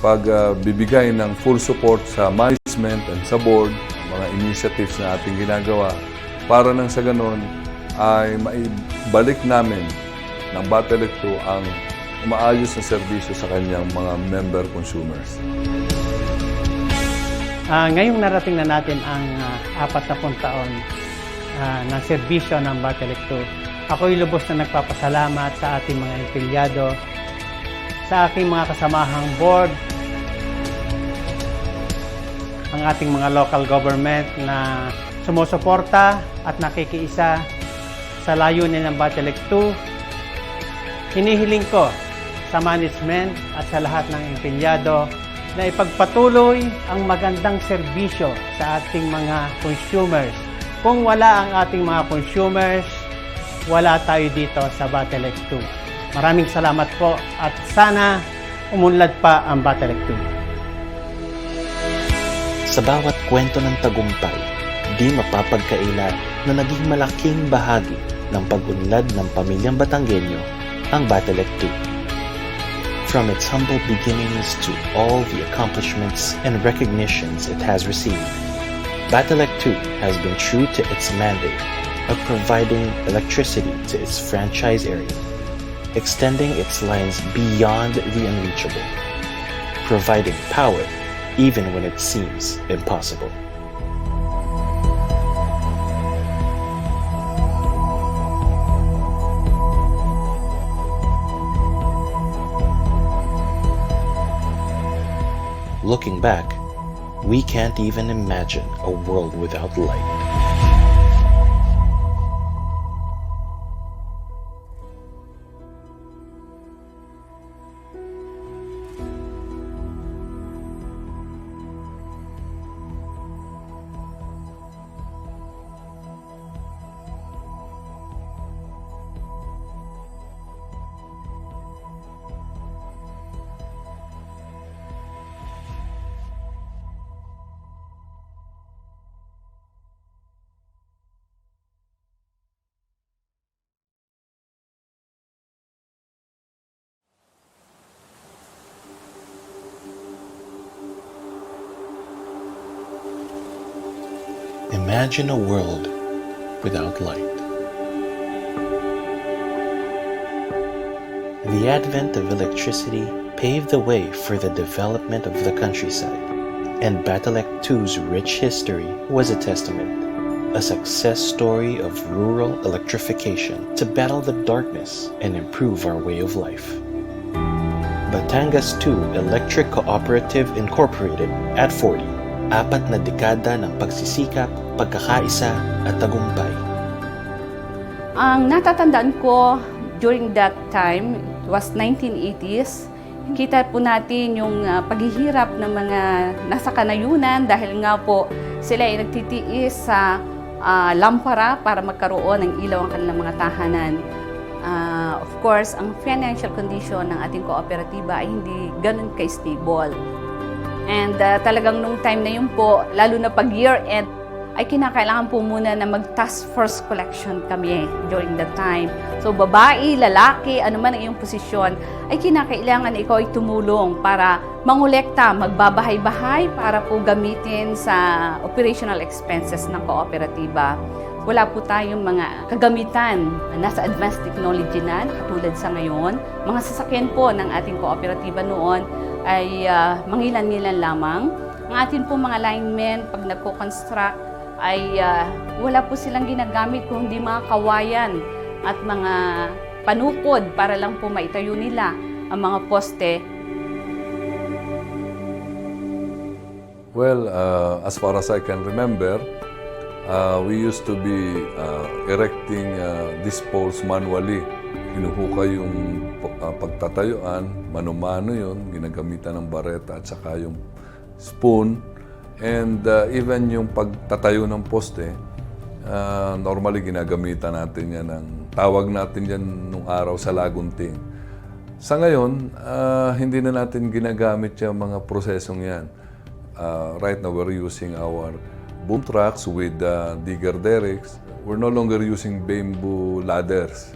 pagbibigay ng full support sa management and sa board, mga initiatives na ating ginagawa, para nang sa ganon ay maibalik namin ng Batalec 2 ang maayos na serbisyo sa kanyang mga member consumers. Ngayong narating na natin ang 40 taon ng serbisyo ng Batalec 2. Ako'y lubos na nagpapasalamat sa ating mga empleyado, sa aking mga kasamahang board, ang ating mga local government na sumusuporta at nakikiisa sa layunin ng Batalec 2. Hinihiling ko sa management at sa lahat ng empleyado na ipagpatuloy ang magandang serbisyo sa ating mga consumers. Kung wala ang ating mga consumers, wala tayo dito sa Batalec 2. Maraming salamat po at sana umunlad pa ang Batalec 2. Sa bawat kwento ng tagumpay, di mapapagkaila na naging malaking bahagi ng pag-unlad ng pamilyang Batangueño ang Batalec 2. From its humble beginnings to all the accomplishments and recognitions it has received, Batalec 2 has been true to its mandate of providing electricity to its franchise area, extending its lines beyond the unreachable, providing power even when it seems impossible. Looking back, we can't even imagine a world without light. Imagine a world without light. The advent of electricity paved the way for the development of the countryside, and Batalec 2's rich history was a testament, a success story of rural electrification to battle the darkness and improve our way of life. Batangas 2 Electric Cooperative Incorporated at 40. Apat na dekada ng pagsisikap, pagkakaisa at tagumpay. Ang natatandaan ko during that time, it was 1980s, kita po natin yung paghihirap ng mga nasa kanayunan dahil nga po sila ay nagtitiis sa lampara para magkaroon ng ilaw ang kanilang mga tahanan. Of course, ang financial condition ng ating kooperatiba ay hindi ganun ka-stable. And talagang nung time na yun po, lalo na pag year-end, ay kinakailangan po muna na mag-task force collection kami during that time. So babae, lalaki, ano man ang iyong posisyon, ay kinakailangan ikaw ay tumulong para mangolekta, magbabahay-bahay para po gamitin sa operational expenses ng kooperatiba. Wala po tayong mga kagamitan na nasa advanced technology na, katulad sa ngayon. Mga sasakyan po ng ating kooperatiba noon ay mangilan-ngilan lamang. Ang atin po mga linemen, pag nagko-construct, ay wala po silang ginagamit kung hindi mga kawayan at mga panukod para lang po maitayo nila ang mga poste. Well, as far as I can remember, we used to be erecting these poles manually. Hinuhukay yung pagtatayuan, mano-mano yun, ginagamitan ng bareta at saka yung spoon. And even yung pagtatayo ng poste, normally ginagamitan natin yan ng, tawag natin yan nung araw sa lagunting. Sa ngayon, hindi na natin ginagamit yung mga prosesong yan. Right now, we're using our boom trucks with digger derricks. We're no longer using bamboo ladders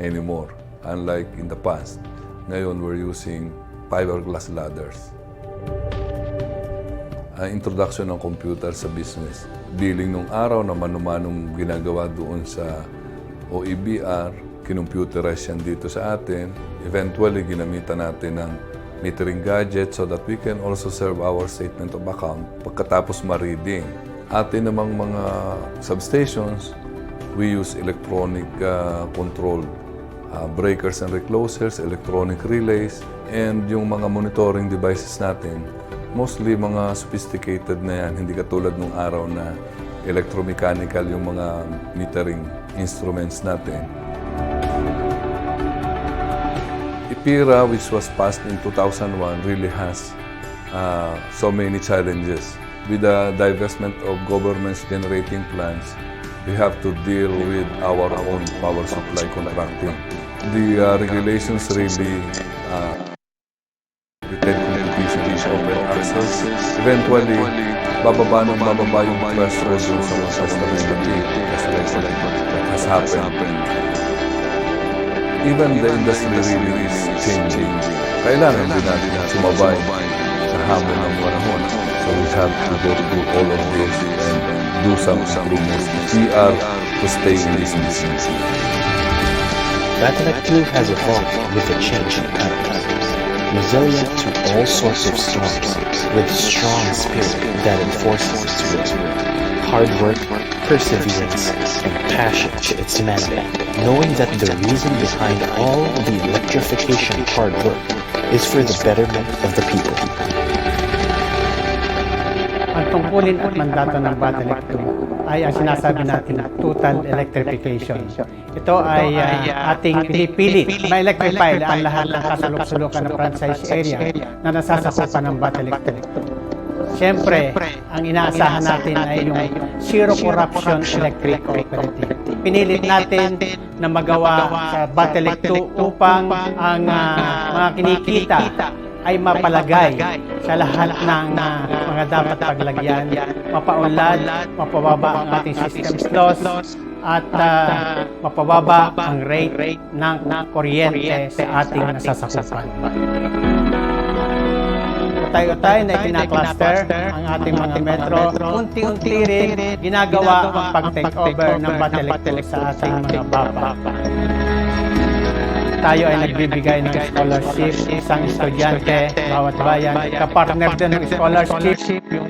anymore, unlike in the past. Ngayon, we're using fiberglass ladders. introduction ng computer sa business. Billing nung araw na manumanong ginagawa doon sa OEBR, kinumputerize yan dito sa atin. Eventually, ginamitan natin ng metering gadget so that we can also serve our statement of account pagkatapos ma-reading. Atin namang mga substations, we use electronic control breakers and reclosers, electronic relays, and yung mga monitoring devices natin, mostly mga sophisticated na yan, hindi katulad nung araw na electromechanical yung mga metering instruments natin. IPIRA, which was passed in 2001, really has so many challenges. With the divestment of government's generating plants, we have to deal with our own power supply contracting. The regulations really pretend competition is open access. Eventually, bababa yung threshold sa mga customer that has happened. Even the industry really is changing. Kailangan din natin sumabay sa hamon ng panahon. So we have to go through all of this and do some improvements. We are to stay in this business. Batangueño too has evolved with the changing times. Resilient to all sorts of storms, with strong spirit that enforces its will. Hard work, perseverance, and passion to its mandate, knowing that the reason behind all the electrification hard work is for the betterment of the people. Ang tungkulin at mandato ng Batangueño ay ang sinasabi natin na total electrification. Ito ay ating pinipilit ma-electrify ang lahat ng kasulok-sulukan ng franchise area na nasasakupan ng Batangueño. Siyempre, ang inaasahan natin ay yung Zero Corruption Electric Cooperative. Pinilit natin na magawa sa Batangueño upang ang mga kinikita ay mapalagay sa lahat ng mga dapat paglagyan, mapaunlad, mapababa ang ating system loss, at mapababa ang rate ng kuryente sa ating nasasakupan. Utay-utay na ikinakluster ang ating mga metro, unti-unti rin ginagawa ang pag-takeover ng Batangueño sa ating mga baba. Tayo ay nagbibigay ng scholarship, isang estudyante, bawat bayan, kapartner din ng scholarship, yung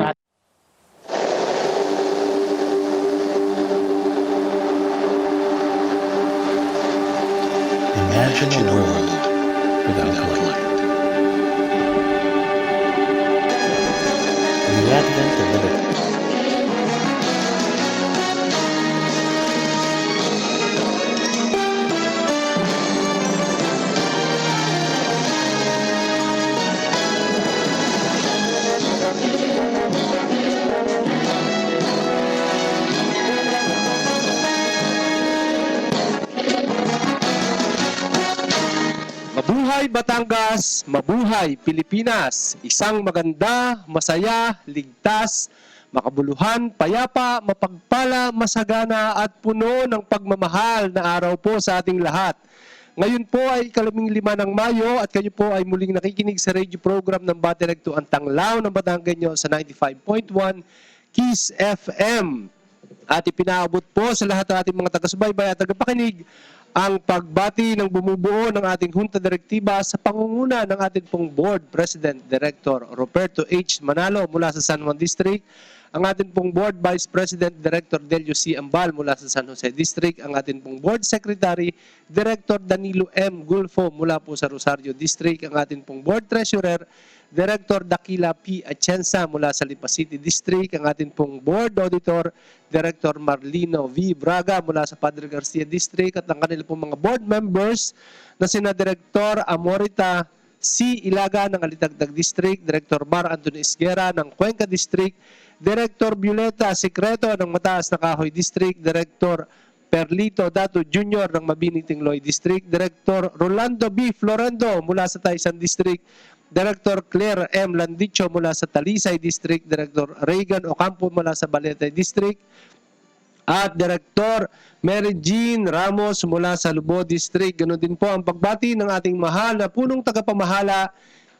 Imagine a world without light. The advent of electricity. Mabuhay Batangas, mabuhay Pilipinas. Isang maganda, masaya, ligtas, makabuluhan, payapa, mapagpala, masagana at puno ng pagmamahal na araw po sa ating lahat. Ngayon po ay 15 ng Mayo at kayo po ay muling nakikinig sa radio program ng Batangueño ang Tanglaw ng Batangueño sa 95.1 Kiss FM. At ipinaabot po sa lahat ng ating mga taga-subaybay at tagapakinig ang pagbati ng bumubuo ng ating Junta Direktiba sa pangunguna ng ating pong Board President Director Roberto H. Manalo mula sa San Juan District, ang ating pong Board Vice President Director Delio C. Ambal mula sa San Jose District, ang ating pong Board Secretary Director Danilo M. Gulfo mula po sa Rosario District, ang ating pong Board Treasurer Director Dakila P. Atienza mula sa Lipa City District, ang ating pong Board Auditor Director Marlino V. Braga mula sa Padre Garcia District, at ang kanilang pong mga board members na sina Director Amorita C. Ilaga ng Alitagdag District, Director Mar Antonio Isguera ng Cuenca District, Director Violeta Secreto ng Mataas na Kahoy District, Director Perlito Dato Jr. ng Mabini Tingloy District, Director Rolando B. Florendo mula sa Taysan District, Director Claire M. Landicho mula sa Talisay District, Director Reagan Ocampo mula sa Balete District, at Director Mary Jean Ramos mula sa Lubo District. Ganon din po ang pagbati ng ating mahal na punong tagapamahala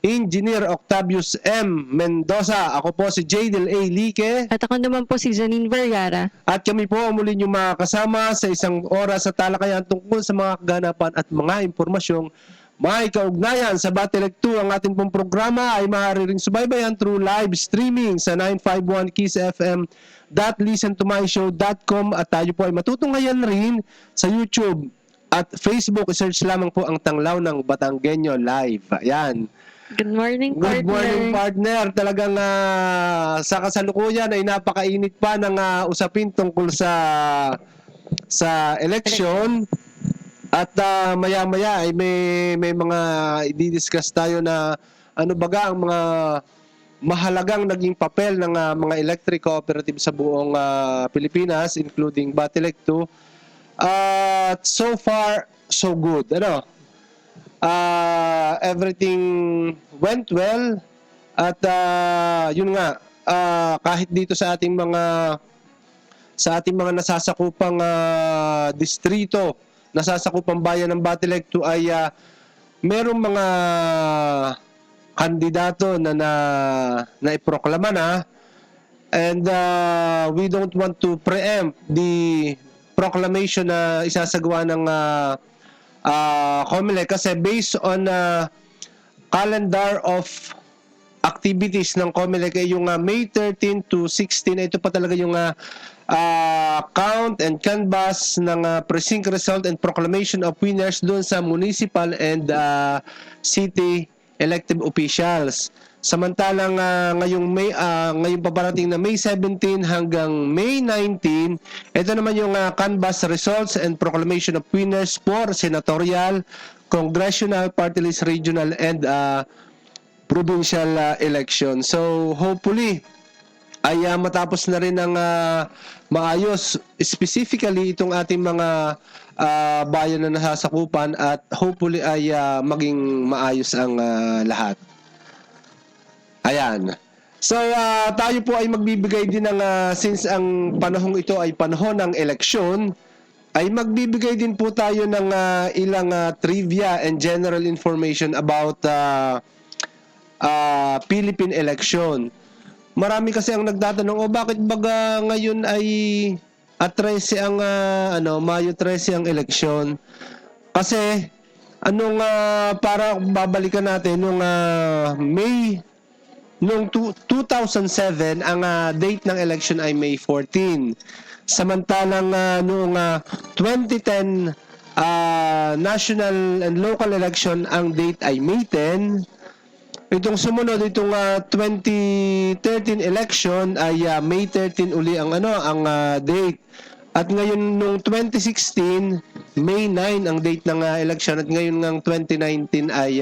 Engineer Octavius M. Mendoza. Ako po si Jadel A. Lique. At ako naman po si Janine Vergara. At kami po muli yung mga kasama sa isang oras sa talakayan tungkol sa mga kaganapan at mga impormasyong may kaugnayan sa Battle 2. Ang ating pong programa ay maaari ring subaybayan through live streaming sa 951 Kiss FM .listentomyshow.com at tayo po ay matutunghayan rin sa YouTube at Facebook. Search lamang po ang Tanglaw ng Batangueño Live. Ayan. Good morning, partner. Good morning, partner. Talagang sa kasalukuyan ay napakainit pa ng usapin tungkol sa election. At maya-maya ay may mga i-discuss tayo na ano baga ang mga mahalagang naging papel ng mga electric cooperative sa buong Pilipinas, including Battelec 2. At so far, so good. Everything went well at yun nga, kahit dito sa ating mga nasasakupang distrito, nasasakupang bayan ng Battelec 2 ay merong mga kandidato na iproklama na, and we don't want to preempt the proclamation na isasagawa ng COMELEC kasi based on calendar of activities ng COMELEC ay yung May 13 to 16, ito pa talaga yung count and canvass ng precinct result and proclamation of winners doon sa municipal and city elective officials. Samantalang ngayong paparating na May 17 hanggang May 19, ito naman yung canvass results and proclamation of winners for senatorial, congressional, party list, regional, and provincial election. So hopefully ay matapos na rin ng maayos, specifically itong ating mga bayan na nasasakupan, at hopefully ay maging maayos ang lahat. Ayan. So, tayo po ay magbibigay din ng, since ang panahong ito ay panahon ng eleksyon, ay magbibigay din po tayo ng ilang trivia and general information about Philippine election. Marami kasi ang nagtatanong, bakit baga ngayon ay at 13 ang Mayo 13 ang eleksyon? Kasi para babalikan natin nung 2007 ang date ng election ay May 14. Samantalang noong 2010 national and local election ang date ay May 10. Itong sumunod, itong 2013 election ay May 13 uli ang date. At ngayon nung 2016, May 9 ang date ng election, at ngayon ng 2019 ay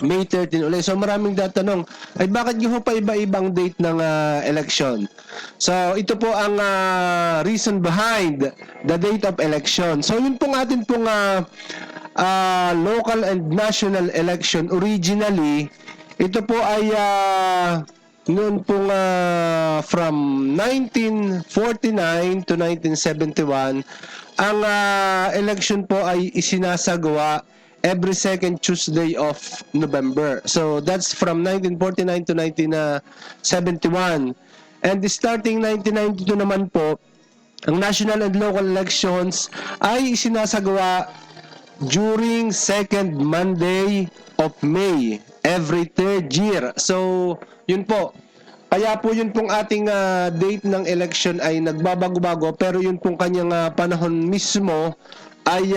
May 13 uli. So maraming tatanong, ay bakit yung pa iba-ibang date ng election? So ito po ang reason behind the date of election. So yun pong atin pong local and national election originally, ito po ay noon pong from 1949 to 1971, ang election po ay isinasagawa every second Tuesday of November. So that's from 1949 to 1971. And starting 1992 naman po, ang national and local elections ay isinasagawa during second Monday of May every third year. So, yun po. Kaya po yun pong ating date ng election ay nagbabago-bago, pero yun pong kanyang panahon mismo ay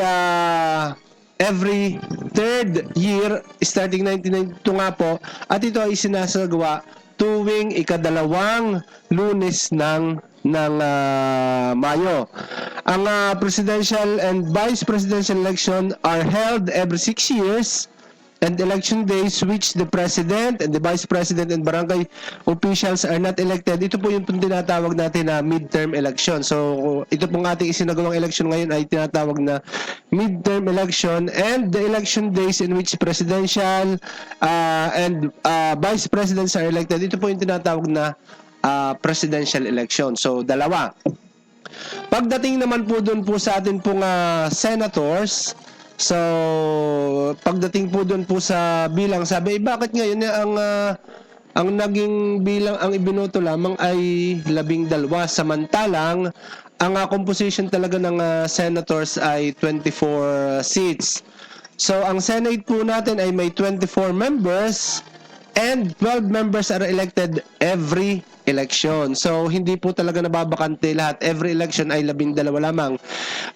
every third year starting 1992 nga po, at ito ay sinasagawa tuwing ikadalawang Lunes ng Mayo. Ang presidential and vice presidential election are held every 6 years, and election days which the president and the vice president and barangay officials are not elected. Ito po yung tinatawag natin na midterm election. So ito pong ating isinagawang election ngayon ay tinatawag na midterm election, and the election days in which presidential and vice presidents are elected, ito po yung tinatawag na presidential election. So dalawa. Pagdating naman po doon po sa atin pong senators, So, pagdating po doon po sa bilang, sabi, bakit ngayon ang naging bilang, ang ibinoto lamang ay 12, samantalang ang composition talaga ng senators ay 24 seats. So, ang Senate po natin ay may 24 members and 12 members are elected every election. So, hindi po talaga nababakante lahat. Every election ay 12 lamang.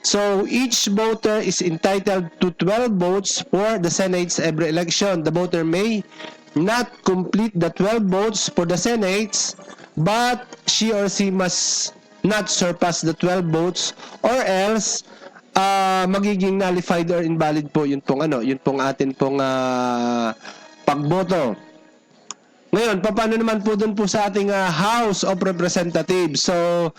So, each voter is entitled to 12 votes for the Senate's every election. The voter may not complete the 12 votes for the Senate's, but she or he must not surpass the 12 votes or else magiging nullified or invalid po yun pong atin pong pagboto. Ngayon, paano naman po dun po sa ating House of Representatives? So,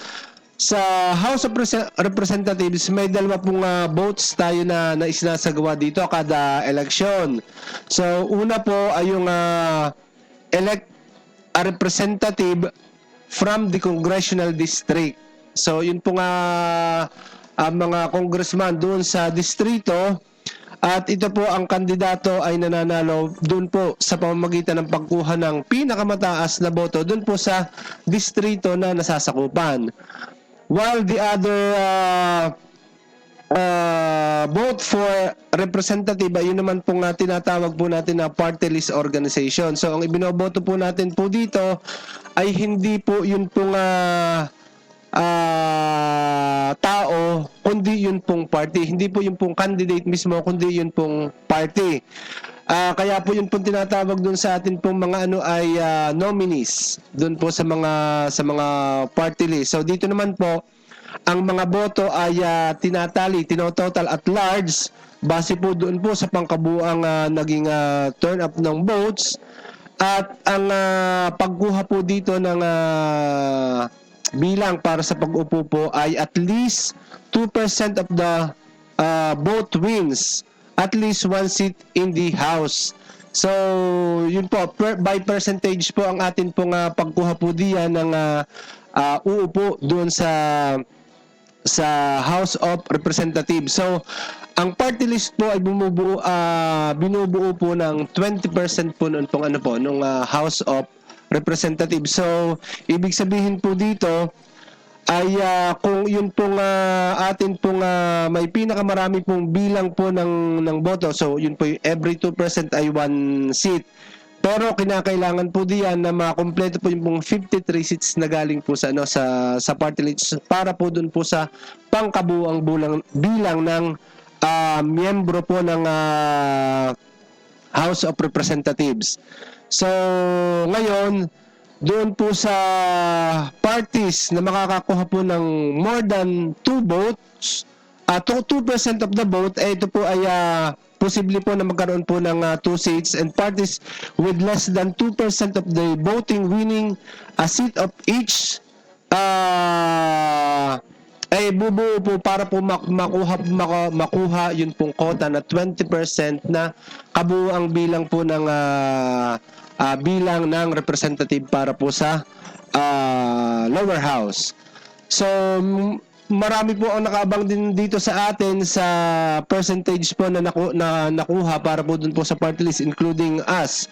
sa House of Representatives, may 2 pong votes tayo na isinasagawa dito kada election. So, una po ay yung elect a representative from the congressional district. So, yun po mga congressman doon sa distrito. At ito po ang kandidato ay nananalo doon po sa pamamagitan ng pagkuha ng pinakamataas na boto doon po sa distrito na nasasakupan. While the other vote for representative ay yun naman pong tinatawag po natin na party list organization. So ang ibinoboto po natin po dito ay hindi po yun pong tao, kundi yun pong party. Hindi po yun pong candidate mismo, kundi yun pong party. Kaya po yun pong tinatawag dun sa atin pong mga ay nominees dun po sa mga party list. So dito naman po ang mga boto ay tinatali, tinototal at large base po doon po sa pangkabuang naging turn up ng votes at ang pagkuha po dito ng bilang para sa pag-upo po ay at least 2% of the vote wins, at least 1 seat in the House. So, yun po, by percentage po ang atin pong pagkuha po diyan ng uupo doon sa House of Representatives. So, ang party list po ay binubuo po ng 20% po noon pong nung House of Representatives. So, ibig sabihin po dito ay kung yun pong atin pong may pinakamarami pong bilang po ng boto. So, yun po yung every 2% ay 1 seat. Pero kinakailangan po diyan na makumpleto po yung pong 53 seats na galing po sa party list para po dun po sa pangkabuang bilang ng miyembro po ng House of Representatives. So, ngayon, doon po sa parties na makakakuha po ng more than 2 votes, 2% of the vote, ito po ay posible po na magkaroon po ng 2 seats, and parties with less than 2% of the voting winning a seat of each ay bubuo po para po makuha yun pong quota na 20% na kabuuang bilang po ng bilang ng representative para po sa lower house. So, marami po ang nakaabang din dito sa atin sa percentage po na nakuha para po dun po sa party list, including us,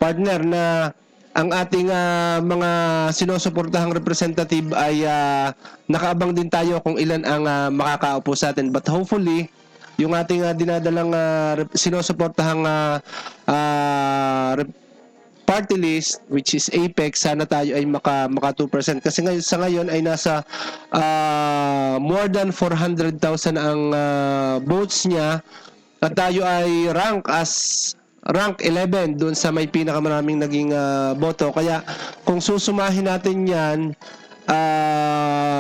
partner, na ang ating mga sinusuportahang representative ay nakaabang din tayo kung ilan ang makakaupo sa atin. But hopefully, yung ating dinadalang sinusuportahang party list, which is Apex, sana tayo ay maka 2%. Kasi sa ngayon ay nasa more than 400,000 ang votes niya, at tayo ay rank 11 doon sa may pinakamaraming naging boto. Kaya kung susumahin natin yan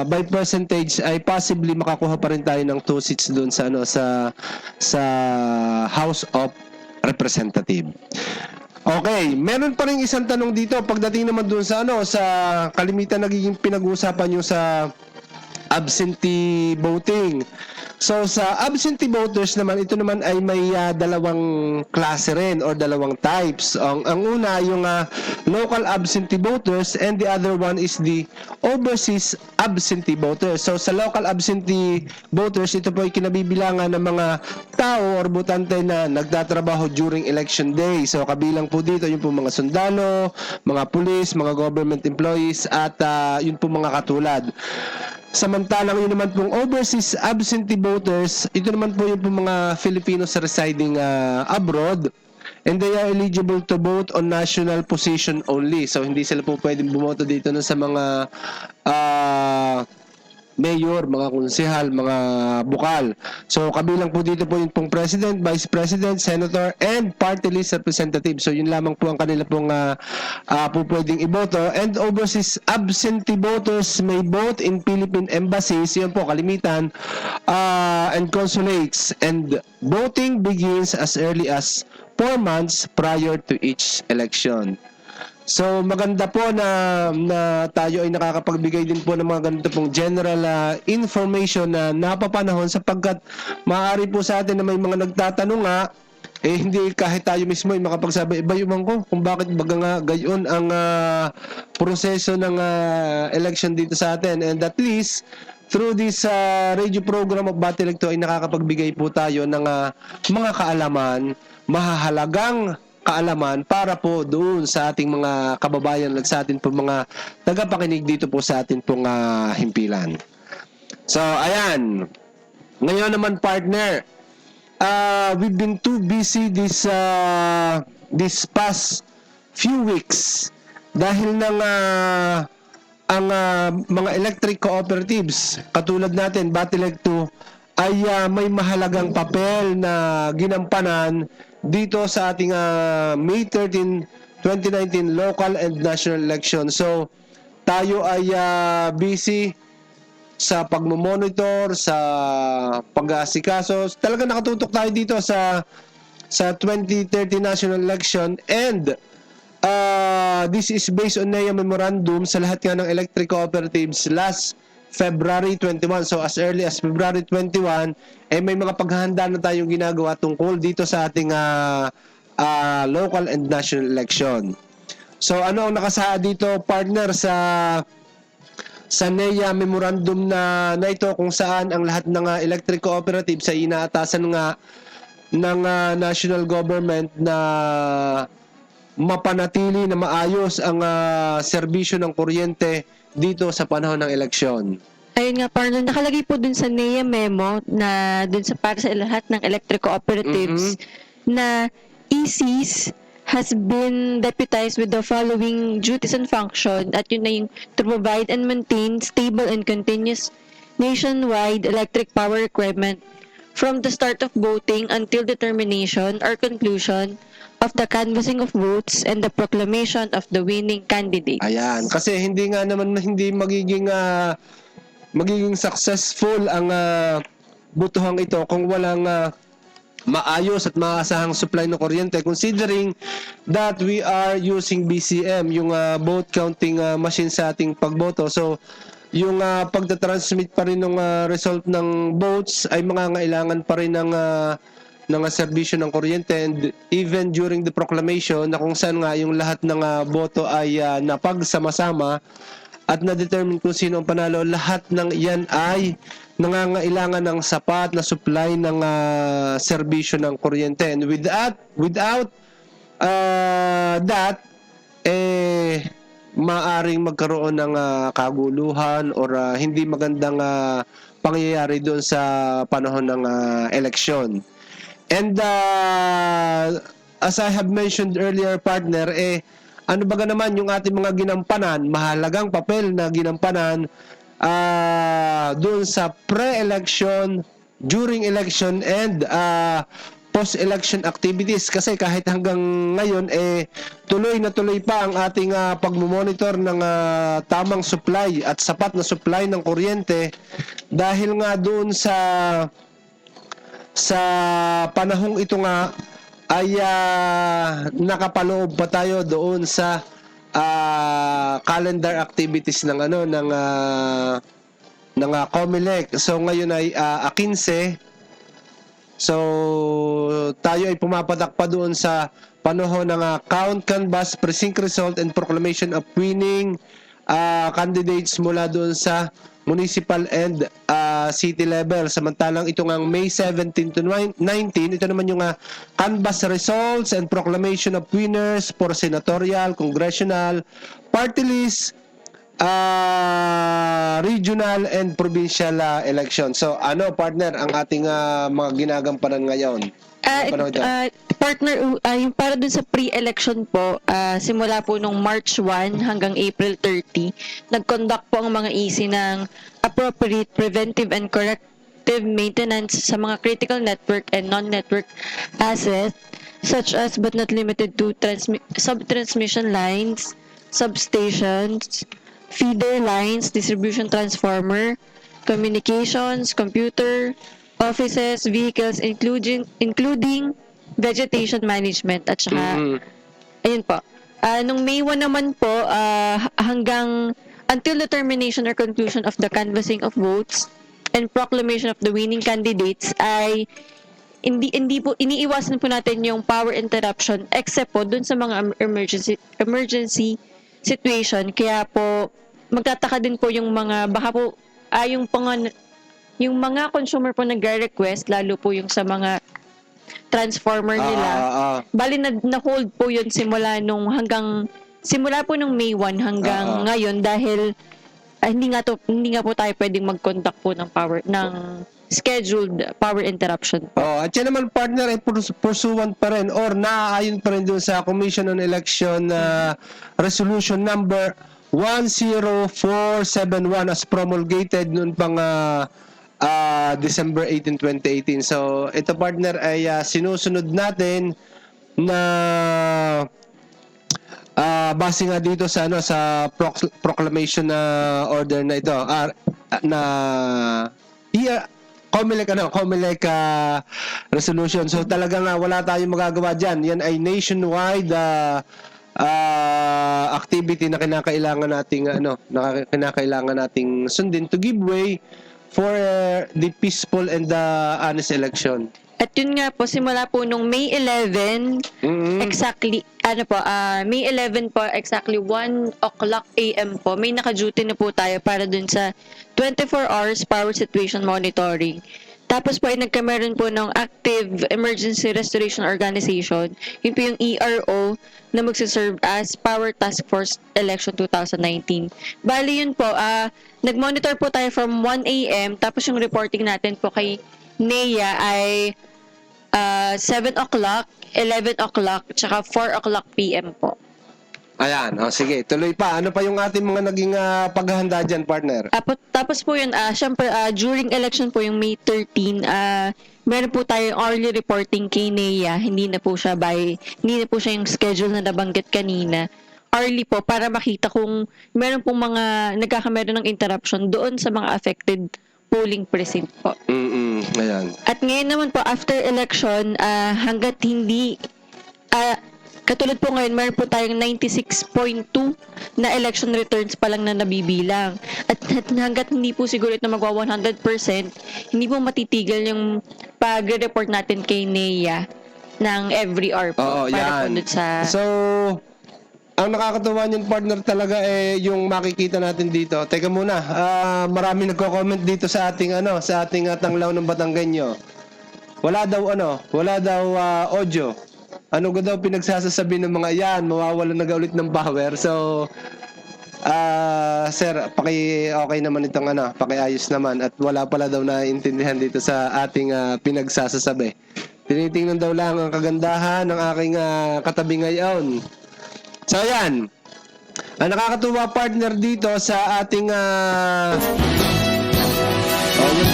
by percentage, ay possibly makakuha pa rin tayo ng 2 seats doon sa House of Representatives. Okay, meron pa rin isang tanong dito pagdating naman doon sa sa kalimitan nagiging pinag-uusapan yung sa absentee voting. So sa absentee voters naman, ito naman ay may dalawang klase rin or dalawang types. Ang una yung local absentee voters and the other one is the overseas absentee voters. So sa local absentee voters, ito po ay kinabibilangan ng mga tao or botante na nagtatrabaho during election day. So kabilang po dito yung po mga sundalo, mga pulis, mga government employees at yun po mga katulad. Samantalang yun naman pong overseas absentee voters, ito naman po yung pong mga Filipinos residing abroad and they are eligible to vote on national position only. So hindi sila po pwedeng bumoto dito sa mga mayor, mga konsehal, mga bukal. So kabilang po dito po yung pong president, vice president, senator, and party list representative. So yun lamang po ang kanila pong po pwedeng iboto. And overseas absentee voters may vote in Philippine embassies, yun po kalimitan, and consulates. And voting begins as early as 4 months prior to each election. So maganda po na tayo ay nakakapagbigay din po ng mga ganito pong general information na napapanahon sapagkat maaari po sa atin na may mga nagtatanong nga hindi kahit tayo mismo ay makapagsabi ibayuman ko kung bakit baga nga gayon ang proseso ng election dito sa atin, and at least through this radio program of Batelecto ay nakakapagbigay po tayo ng mga kaalaman, mahahalagang kaalaman para po doon sa ating mga kababayan at sa atin po mga tagapakinig dito po sa atin pong himpilan. So, ayan. Ngayon naman, partner, we've been too busy this past few weeks dahil ng ang mga electric cooperatives katulad natin, Batelecto, ay may mahalagang papel na ginampanan dito sa ating May 13, 2019 local and national election. So, tayo ay busy sa pagmomonitor, sa pag-aasikaso. Talaga nakatutok tayo dito sa 2030 national election, and this is based on NEA memorandum sa lahat nga ng electric cooperatives last February 21. So as early as February 21 may mga paghahanda na tayong ginagawa tungkol dito sa ating local and national election. So ano ang nakasaad dito, partner, sa NEA memorandum na ito, kung saan ang lahat ng electric cooperatives ay inaatasan nga ng national government na mapanatili na maayos ang serbisyo ng kuryente dito sa panahon ng eleksyon. Ayun nga, partner, nakalagay po dun sa NEA memo na dun sa para sa lahat ng electric cooperatives na ECs has been deputized with the following duties and function, at yun na yung to provide and maintain stable and continuous nationwide electric power requirement from the start of voting until determination or conclusion of the canvassing of votes and the proclamation of the winning candidate. Ayan, kasi hindi nga naman hindi magiging successful ang butuhang ito kung walang maayos at maasahang supply ng kuryente, considering that we are using BCM, yung vote counting machine sa ating pagboto. So yung pagtatransmit pa rin ng result ng votes ay mangangailangan pa rin ng serbisyo ng kuryente, and even during the proclamation na kung saan nga yung lahat ng boto ay napagsama-sama at na-determine kung sino ang panalo, lahat ng iyan ay nangangailangan ng sapat na supply ng serbisyo ng kuryente, and without that maaring magkaroon ng kaguluhan or hindi magandang pangyayari doon sa panahon ng eleksyon. And as I have mentioned earlier, partner, ano ba naman yung ating mga ginampanan, mahalagang papel na ginampanan doon sa pre-election, during election, and post-election activities. Kasi kahit hanggang ngayon, tuloy na tuloy pa ang ating pagmomonitor ng tamang supply at sapat na supply ng kuryente, dahil nga doon sa panahong ito nga ay nakapaloob pa tayo doon sa calendar activities ng ng COMELEC. So ngayon ay 15. So tayo ay pumapatak pa doon sa panahon ng count, canvass, precinct result, and proclamation of winning candidates mula doon sa municipal and city level. Samantalang ito ngang May 17 to 19, ito naman yung canvass results and proclamation of winners for senatorial, congressional, party list, regional and provincial election. So ano, partner, ang ating mga ginagampanan ngayon? Partner, yung para dun sa pre-election po, simula po nung March 1 hanggang April 30, nag-conduct po ang mga EC ng appropriate preventive and corrective maintenance sa mga critical network and non-network assets, such as but not limited to sub-transmission lines, substations, feeder lines, distribution transformer, communications, computer, offices, vehicles, including vegetation management at saka ayun po. Nung May 1 naman po hanggang until the termination or conclusion of the canvassing of votes and proclamation of the winning candidates ay hindi po iniiwasan po natin yung power interruption except po dun sa mga emergency situation. Kaya po magtataka din po yung mga baka po yung mga consumer po nagre-request, lalo po yung sa mga transformer nila. Bali na-hold po yun simula po nung May 1 hanggang ngayon dahil hindi nga po tayo pwedeng mag-conduct po ng scheduled power interruption po. At yan naman, partner, ay pursuant pa rin or naaayon pa rin dun sa Commission on Election Resolution number 10471 as promulgated noon pang December 18, 2018. So, ito, partner, ay sinusunod natin na base nga dito sa sa proclamation na order na ito na COMELEC resolution. So talagang wala tayong magagawa diyan. Yan ay nationwide activity na kinakailangan nating sundin to give way for the peaceful and honest election. At yun nga po, simula po nung May 11, exactly, May 11 po, exactly 1 o'clock a.m. po, may naka-duty na po tayo para dun sa 24 hours power situation monitoring. Tapos po ay nagkameron po ng Active Emergency Restoration Organization, yun po yung ERO, na magsiserve as Power Task Force Election 2019. Bali yun po, nag-monitor po tayo from 1 a.m. Tapos yung reporting natin po kay NEA ay 7 o'clock, 11 o'clock, tsaka 4 o'clock p.m. po. Ayan, sige, tuloy pa. Ano pa yung ating mga naging paghahanda dyan, partner? Tapos po yun, syempre, during election po yung May 13, meron po tayong early reporting kay NEA. Hindi na po siya yung schedule na nabanggit kanina. Early po, para makita kung meron pong mga nagkakameron ng interruption doon sa mga affected polling precinct po. Ayan. At ngayon naman po, after election, hanggat hindi, katulad po ngayon, meron po tayong 96.2 na election returns pa lang na nabibilang. At hanggat hindi po siguro ito magwa 100%, hindi po matitigil yung pag-report natin kay NEA ng every hour po. Para po dun sa... So, ang nakakatuwa niyan, partner, talaga yung makikita natin dito. Teka muna, marami nagko-comment dito sa ating Tanglaw ng Batangueño. Wala daw audio. Ano ga daw pinagsasasabi ng mga yan, mawawalan na ulit ng power. So, sir, okay naman itong pakiayos naman at wala pala daw naiintindihan dito sa ating pinagsasasabi. Tinitingnan daw lang ang kagandahan ng aking katabi ngayon. So, ayan. Ang nakakatuwa, partner, dito sa ating yun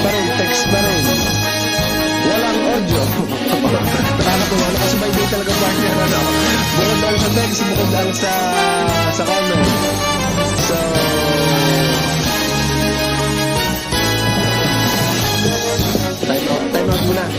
pa rin, text pa rin. Walang audio. Nakakatuwa. Nakasabay din talaga, partner. Bukod lang sa text, bukod lang sa comment. So, time out muna.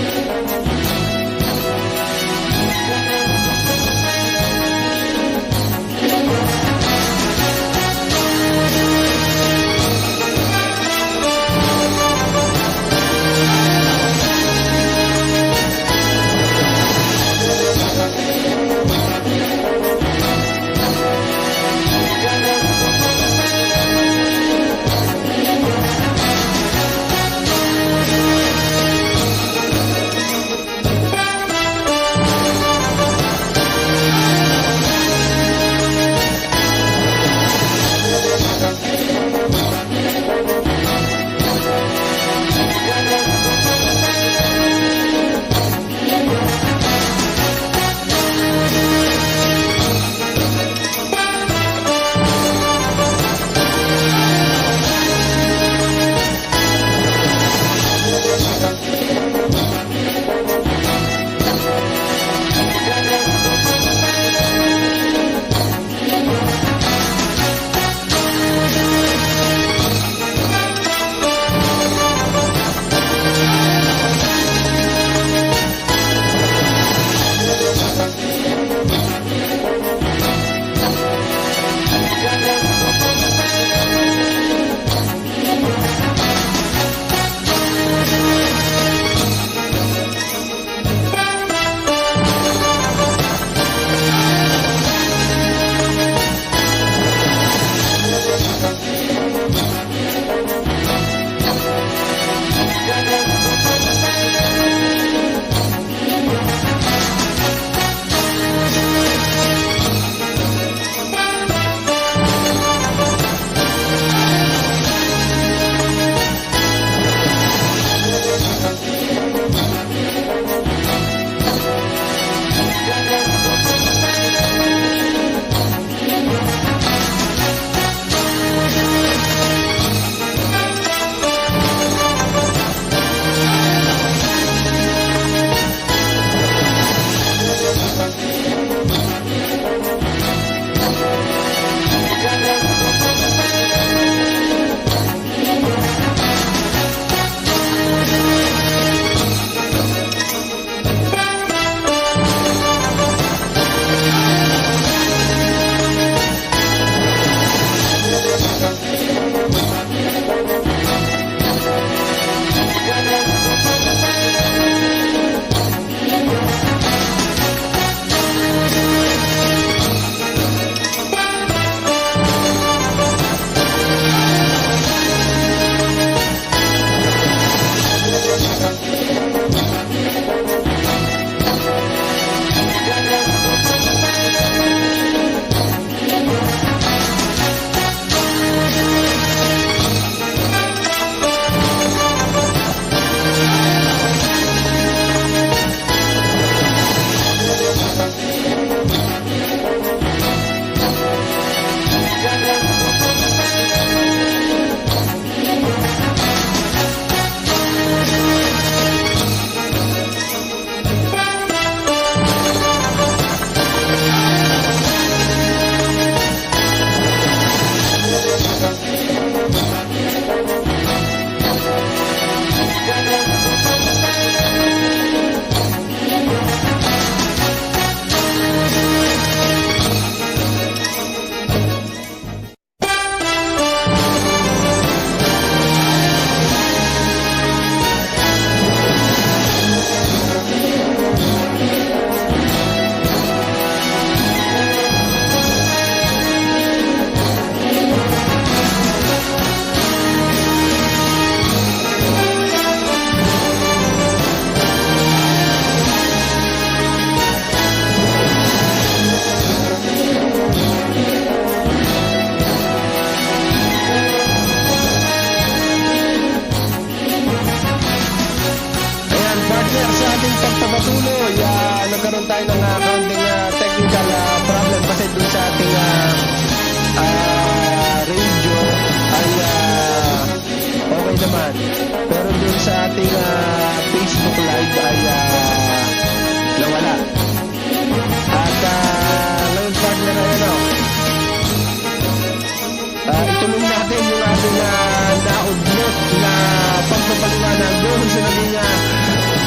gusto namin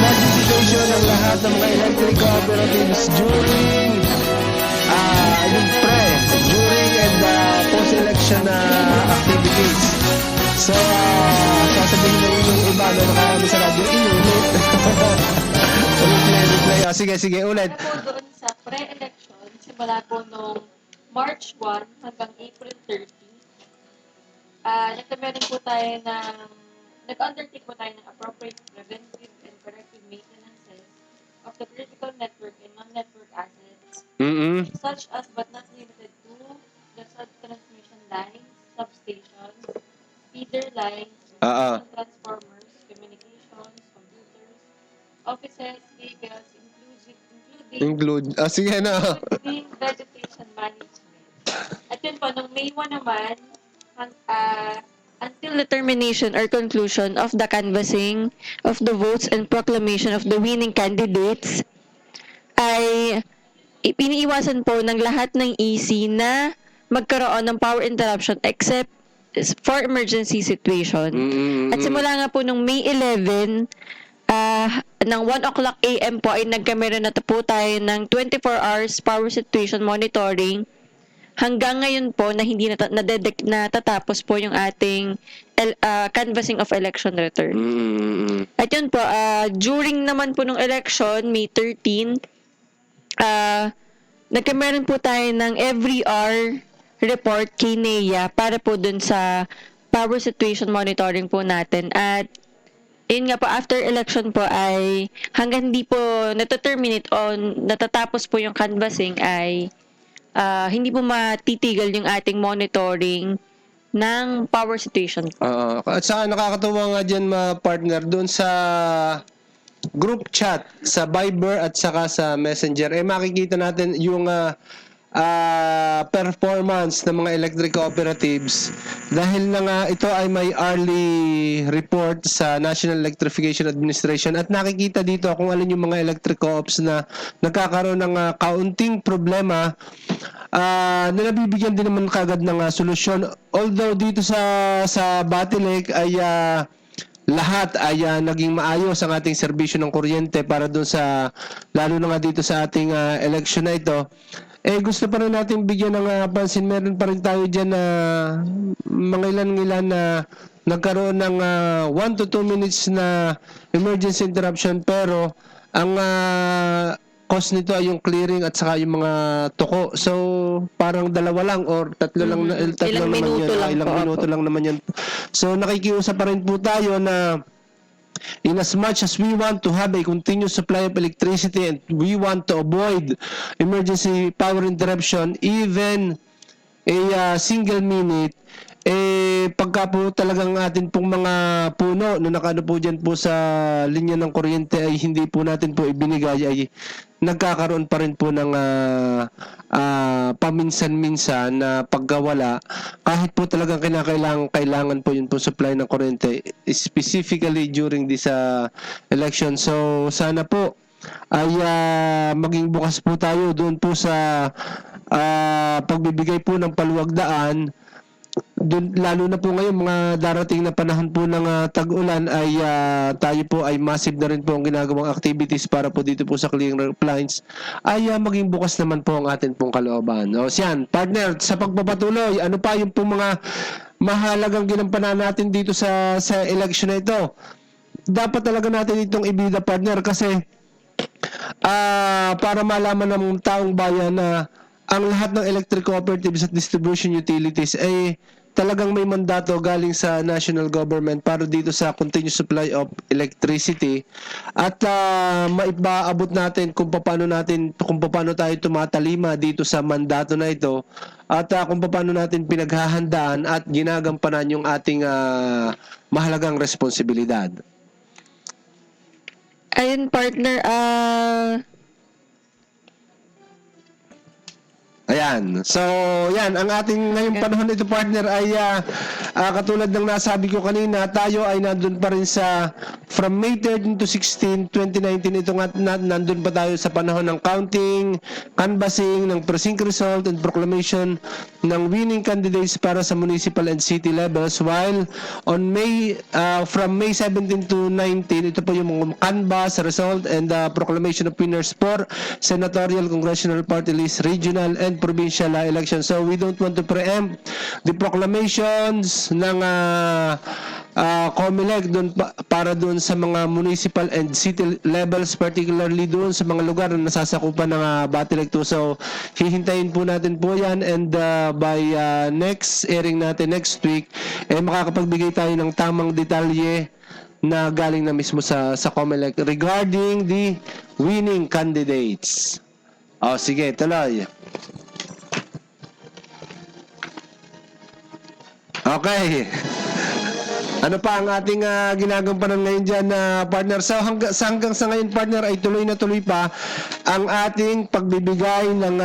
participation ng lahat ng mga electric cooperatives during during and post-election activities. So, sasabihin na yung iba na nakarami sa radyo, inulit. Ulit. Sige, ulit. Po doon sa pre-election, simula po nung March 1 hanggang April 30, nagkameron po tayo nag-undertake po tayo ng appropriate preventive and corrective maintenances of the critical network and non-network assets, such as but not limited to the sub-transmission lines, substations, feeder lines, transformers, communications, computers, offices, vehicles, including vegetation management. At yun po, nung May 1 naman, Until the termination or conclusion of the canvassing of the votes and proclamation of the winning candidates, ay iniiwasan po ng lahat ng EC na magkaroon ng power interruption except for emergency situation. At simula nga po nung May 11, ng 1 o'clock AM po ay nagkameron na po tayo ng 24 hours power situation monitoring. Hanggang ngayon po na hindi natatapos po yung ating canvassing of election return. At yun po, during naman po ng election, May 13, nagkameron po tayo ng every hour report kay NEA para po dun sa power situation monitoring po natin. At yun nga po, after election po ay hanggang hindi po nataterminate o natatapos po yung canvassing ay hindi po matitigil yung ating monitoring ng power situation po. At saka nakakatuwa nga dyan, partner, doon sa group chat, sa Viber at saka sa Messenger, makikita natin yung performance ng mga electric cooperatives dahil na nga ito ay may early report sa National Electrification Administration at nakikita dito kung alin yung mga electric co-ops na nagkakaroon ng kaunting problema na nabibigyan din naman kagad ng solusyon. Although dito sa Batilec ay lahat ay naging maayos ang ating serbisyo ng kuryente para doon sa lalo na nga dito sa ating election na ito. Gusto pa rin natin bigyan ng pansin. Meron pa rin tayo dyan na mga ilan na nagkaroon ng 1 to 2 minutes na emergency interruption pero ang cause nito ay yung clearing at saka yung mga tuko. So, parang dalawa lang or tatlo lang Ilang minuto lang ilang po, minuto lang naman yan. So, nakikiusap pa rin po tayo na in as much as we want to have a continuous supply of electricity and we want to avoid emergency power interruption, even a single minute, pagka po talagang atin pong mga puno na nakano po dyan po sa linya ng kuryente ay hindi po natin po ibinigay, ay nagkakaroon pa rin po ng paminsan-minsan na pagkawala kahit po talagang kailangan po yun po supply ng kuryente specifically during this election. So sana po ay maging bukas po tayo doon po sa pagbibigay po ng paluwagdaan doon, lalo na po ngayon mga darating na panahon po ng tag-ulan ay tayo po ay massive na rin po ang ginagawang activities para po dito po sa clearing appliance ay maging bukas naman po ang atin pong kalooban. O siyan, partner, sa pagpapatuloy, ano pa yung po mga mahalagang ginampanan natin dito sa election na ito? Dapat talaga natin itong ibida, partner, kasi para malaman ng taong bayan na ang lahat ng electric cooperatives at distribution utilities ay talagang may mandato galing sa national government para dito sa continuous supply of electricity at maipaabot natin kung paano tayo tumatalima dito sa mandato na ito at kung paano natin pinaghahandaan at ginagampanan yung ating mahalagang responsibilidad. Ayun, partner, Ayan. So, yan. Ang ating ngayong panahon ito, partner, ay katulad ng nasabi ko kanina, tayo ay nandun pa rin sa from May 13 to 16, 2019. Ito nga, nandun pa tayo sa panahon ng counting, canvassing, ng precinct result, and proclamation ng winning candidates para sa municipal and city levels. While on from May 17 to 19, ito po yung mga canvass, result, and proclamation of winners for senatorial, congressional party list, regional, and provincial elections. So we don't want to preempt the proclamations ng COMELEC para doon sa mga municipal and city levels, particularly doon sa mga lugar na nasasakupan ng Batilec 2. So hihintayin po natin po yan, and by next airing natin next week, makakapagbigay tayo ng tamang detalye na galing na mismo sa COMELEC regarding the winning candidates. Sige, tuloy. Okay. Ano pa ang ating ginagampanan ngayon dyan, partner? So hanggang sa ngayon, partner, ay tuloy na tuloy pa ang ating pagbibigay ng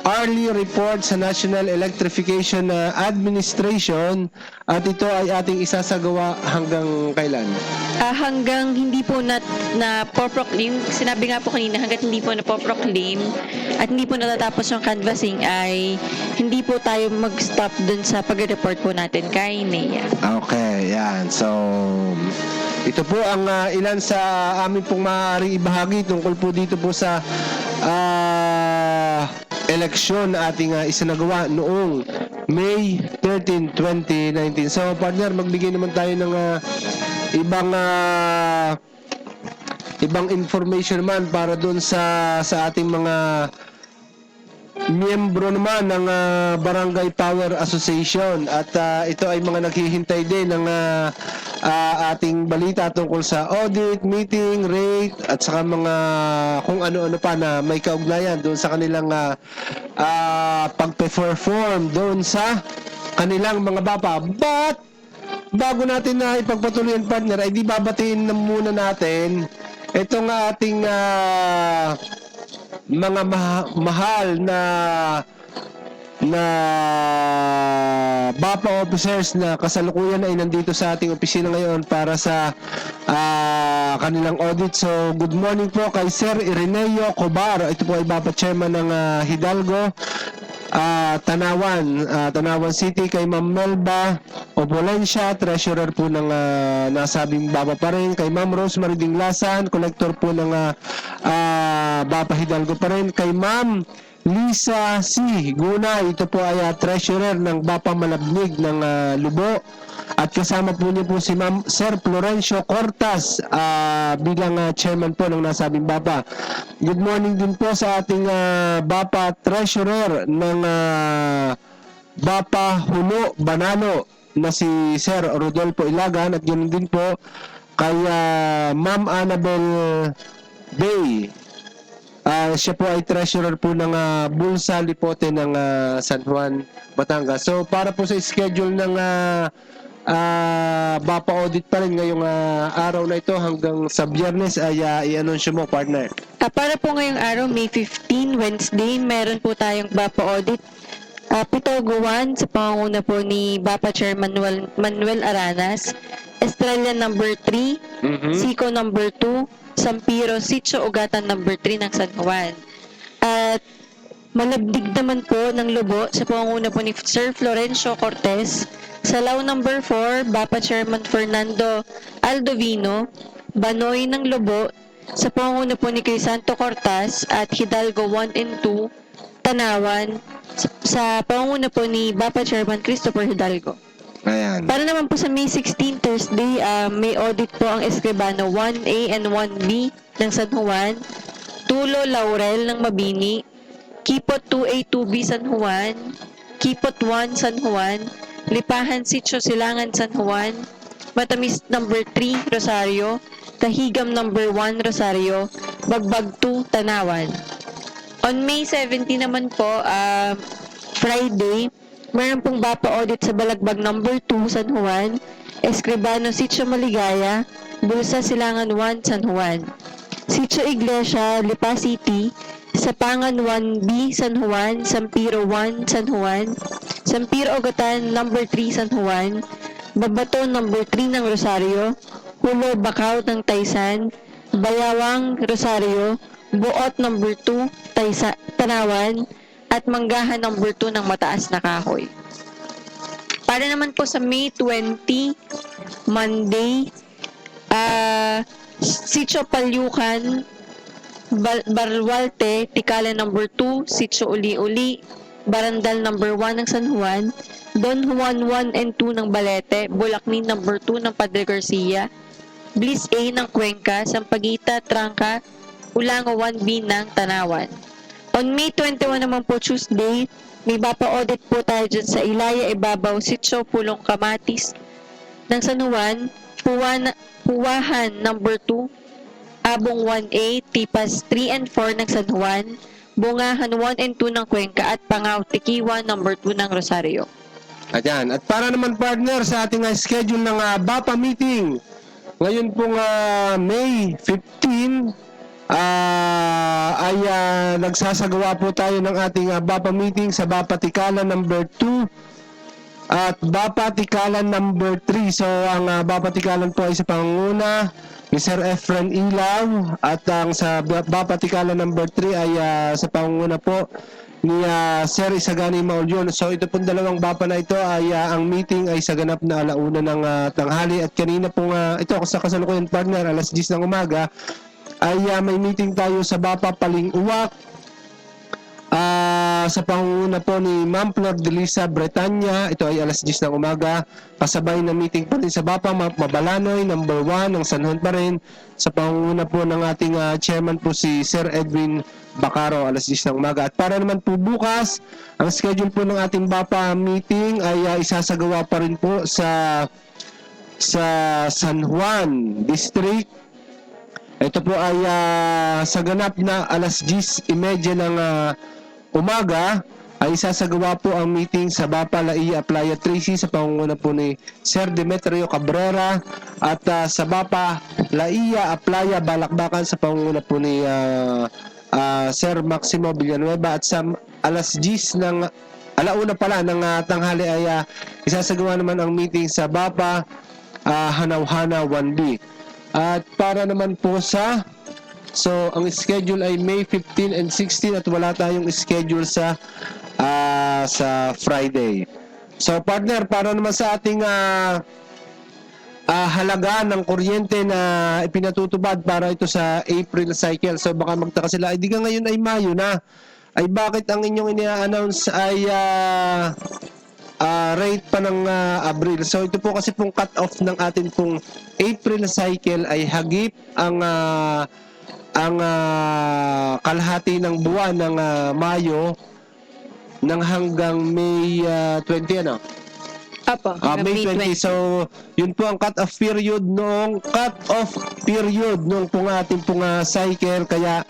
early report sa National Electrification Administration, at ito ay ating isasagawa hanggang kailan? Hanggang hindi po na po-proclaim, sinabi nga po kanina, hanggat hindi po na po-proclaim at hindi po natatapos yung canvassing, ay hindi po tayo mag-stop dun sa pag-report po natin kay NEA. Okay, yan. So, ito po ang ilan sa amin pong maaaring ibahagi tungkol po dito po sa eleksyon na ating isinagawa noong May 13, 2019. So, partner, magbigay naman tayo ng ibang information naman para doon sa ating mga miyembro naman ng Barangay Power Association, at ito ay mga naghihintay din ng ating balita tungkol sa audit, meeting, rate, at saka mga kung ano-ano pa na may kaugnayan doon sa kanilang pag-perform doon sa kanilang mga bapa. But bago natin na ipagpatuloy ang partner, ay di babatiin na muna natin itong ating mga mahal na BAPA officers na kasalukuyan ay nandito sa ating opisina ngayon para sa kanilang audit. So, good morning po kay Sir Ireneo Cobar. Ito po ay BAPA chairman ng Hidalgo, Tanawan City. Kay Ma'am Melba Obolencia, treasurer po ng nasabing BAPA pa rin. Kay Ma'am Rosemary Dinglasan, collector po ng BAPA Hidalgo pa rin. Kay Ma'am Lisa C. Gunay, ito po ay treasurer ng BAPA Malabnig ng Lubo. At kasama po niyo po si Ma'am Sir Florencio Cortas bilang chairman po ng nasabing BAPA. Good morning din po sa ating BAPA treasurer ng BAPA Hulo Banalo na si Sir Rodolfo Ilagan, at yun din po kay Ma'am Annabel Bay. Siya po ay treasurer po ng Bulsa Lipote ng San Juan, Batangas. So para po sa schedule ng BAPA audit pa rin ngayong araw na ito hanggang sa Biyernes ay i-anunsyo mo, partner. Para po ngayong araw, May 15, Wednesday, meron po tayong BAPA audit. Pitoguan sa pangunguna po ni BAPA Chair Manuel Aranas, Estrella number 3, Sico number 2, Sampiro, Sitio Ugatan number 3 ng San Juan. At Malabdig naman po ng Lubo sa pangunguna po ni Sir Florencio Cortez, Salaw number 4, BAPA Chairman Fernando Aldovino, Banoy ng Lubo, sa pangunguna po ni Crisanto Cortas, at Hidalgo 1 and 2, Tanawan, sa pangunguna po ni BAPA Chairman Christopher Hidalgo. Ayan. Para naman po sa May 16, Thursday, may audit po ang Escribano 1A and 1B ng San Juan, Tulo Laurel ng Mabini, Kipot 2A 2B San Juan, Kipot 1 San Juan, Lipahan Sitio Silangan San Juan, Matamis number 3 Rosario, Kahigam number 1 Rosario, Bagbag 2 Tanawan. On May 17 naman po, Friday, meron pong BAPA audit sa Balagbag number 2 San Juan, Escribano Sitio Maligaya, Bulsa Silangan 1 San Juan, Sitio Iglesia, Lipa City, Sapangan 1B, San Juan, Sampiro 1, San Juan, Sampiro Ogatan number 3, San Juan, Babato number 3 ng Rosario, Hulo Bacau ng Taysan, Bayawang Rosario, Buot number 2, Tanawan, at Manggahan number 2 ng Mataas na Kahoy. Para naman po sa May 20, Monday, Sitio Palyukan, Barwalte, Tikala number 2, Sitio Uli-Uli, Barandal number 1 ng San Juan, Don Juan 1 and 2 ng Balete, Bulacnin number 2 ng Padre Garcia, Bliss A ng Cuenca, Sampaguita, Trangka, Ulango 1B ng Tanawan. On May 21 naman po, Tuesday, may bapa-audit po tayo dyan sa Ilaya, Ibabaw, Sitio, Pulong Kamatis ng San Juan, Puwahan number 2, Abong 1A, Tipas 3 and 4 ng San Juan, Bungahan 1 and 2 ng Cuenca, at Pangaw, Tikiwa number 2 ng Rosario. Ayan. At para naman partner sa ating schedule ng BAPA meeting, ngayon pong May 15, ay nagsasagawa po tayo ng ating BAPA meeting sa BAPA Tikala number 2 at BAPA Tikalan number 3. So ang BAPA Tikalan po ay sa pangunguna ni Sir Efren Ilaw, at ang sa BAPA Tikalan number 3 ay sa pangunguna po ni Sir Isagani Maulyon. So ito pong dalawang BAPA na ito ay ang meeting ay sa ganap na alauna ng tanghali, at kanina pong ito sa kasalukuyan partner alas 10 ng umaga ay may meeting tayo sa BAPA Paling Uwak sa pangunguna po ni Ma'am Flor de Lisa Bretanya. Ito ay alas 10 ng umaga. Kasabay na meeting pa rin sa BAPA Mabalanoy number 1 ng San Juan pa rin, sa pangunguna po ng ating chairman po si Sir Edwin Bacaro, alas 10 ng umaga. At para naman po bukas, ang schedule po ng ating BAPA meeting ay isasagawa pa rin po sa San Juan District. Ito po ay sa ganap na alas 10:30 ng umaga ay isasagawa po ang meeting sa BAPA Laia Playa Tracy sa pangunguna po ni Sir Demetrio Cabrera, at sa BAPA Laia Playa Balakbakan sa pangunguna po ni Sir Maximo Villanueva, at sa alas 10 ng alauna pala ng tanghali ay isasagawa naman ang meeting sa BAPA Hanaw-Hana 1B. At para naman po ang schedule ay May 15 and 16, at wala tayong schedule sa Friday. So partner, para naman sa ating halaga ng kuryente na ipinatutupad para ito sa April cycle. So baka magtaka sila, ay di ka ngayon ay Mayo na. Ay bakit ang inyong ina-announce ay rate pa ng Abril? So ito po kasi pong cut-off ng atin pong April cycle ay hagip ang kalahati ng buwan ng Mayo ng hanggang May 20 ano? Apo, May 20. So, yun po ang cut-off period nung pong ating pong cycle. Kaya,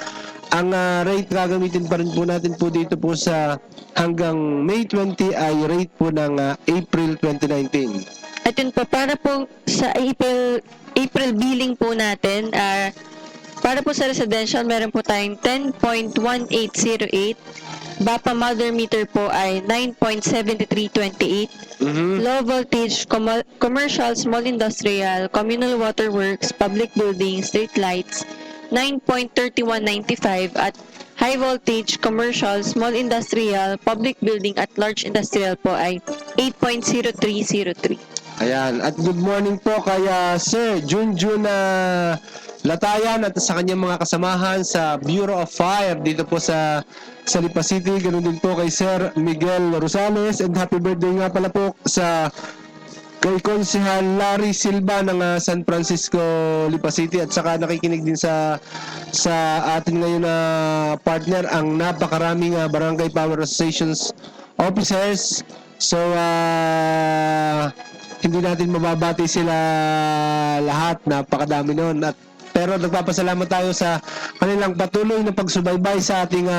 ang rate gagamitin pa rin po natin po dito po sa hanggang May 20 ay rate po ng April 2019. At yun po, para po sa April billing po natin, para po sa residential, meron po tayong 10.1808. BAPA mother meter po ay 9.7328. Low voltage, commercial, small industrial, communal waterworks, public buildings, street lights, 9.3195. At high voltage, commercial, small industrial, public building at large industrial po ay 8.0303. Ayan. At good morning po kay Sir Junjun Latayan at sa kanyang mga kasamahan sa Bureau of Fire dito po sa Lipa City. Ganun din po kay Sir Miguel Rosales, and happy birthday nga pala po kay Konsehal Larry Silva ng San Francisco, Lipa City, at saka nakikinig din sa atin ngayon na partner ang napakaraming Barangay Power Associations officers. So hindi natin mababati sila lahat, napakadami noon. Pero nagpapasalamat tayo sa kanilang patuloy na pagsubaybay sa ating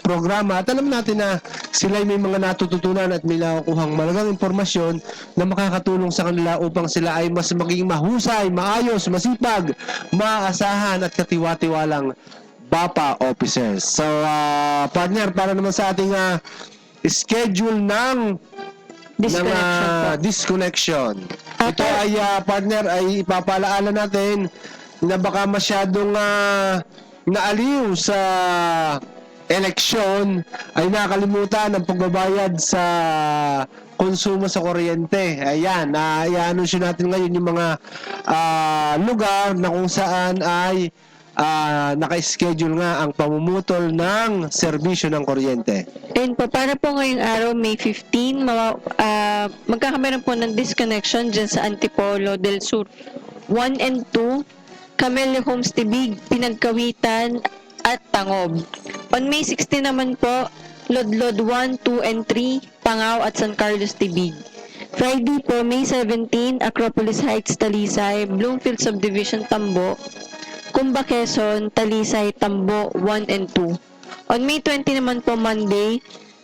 programa, at alam natin na sila may mga natututunan at may nakukuhang malagang impormasyon na makakatulong sa kanila upang sila ay mas maging mahusay, maayos, masipag, maasahan at katiwa-tiwalang BAPA officers. So, partner, para naman sa ating schedule ng Disconnection po. disconnection. Ah, Ito ay partner ay ipapalaala natin na baka masyadong naaliw sa eleksyon ay nakalimutan ang pagbabayad sa konsumo sa kuryente. Ayan, i-anunsyo natin ngayon yung mga lugar na kung saan ay naka-schedule nga ang pamumutol ng serbisyo ng kuryente. Ayun po, para po ngayong araw, May 15, magkakameron po ng disconnection dyan sa Antipolo del Sur 1 and 2, Camellia Homes Tibig, Pinagkawitan, at Tangob. On May 16 naman po, Lodlod 1, 2, and 3, Pangaw at San Carlos Tibig. Friday po, May 17, Acropolis Heights, Talisay, Bloomfield Subdivision, Tambo, Cumba, Quezon, Talisay, Tambo 1 and 2. On May 20 naman po, Monday,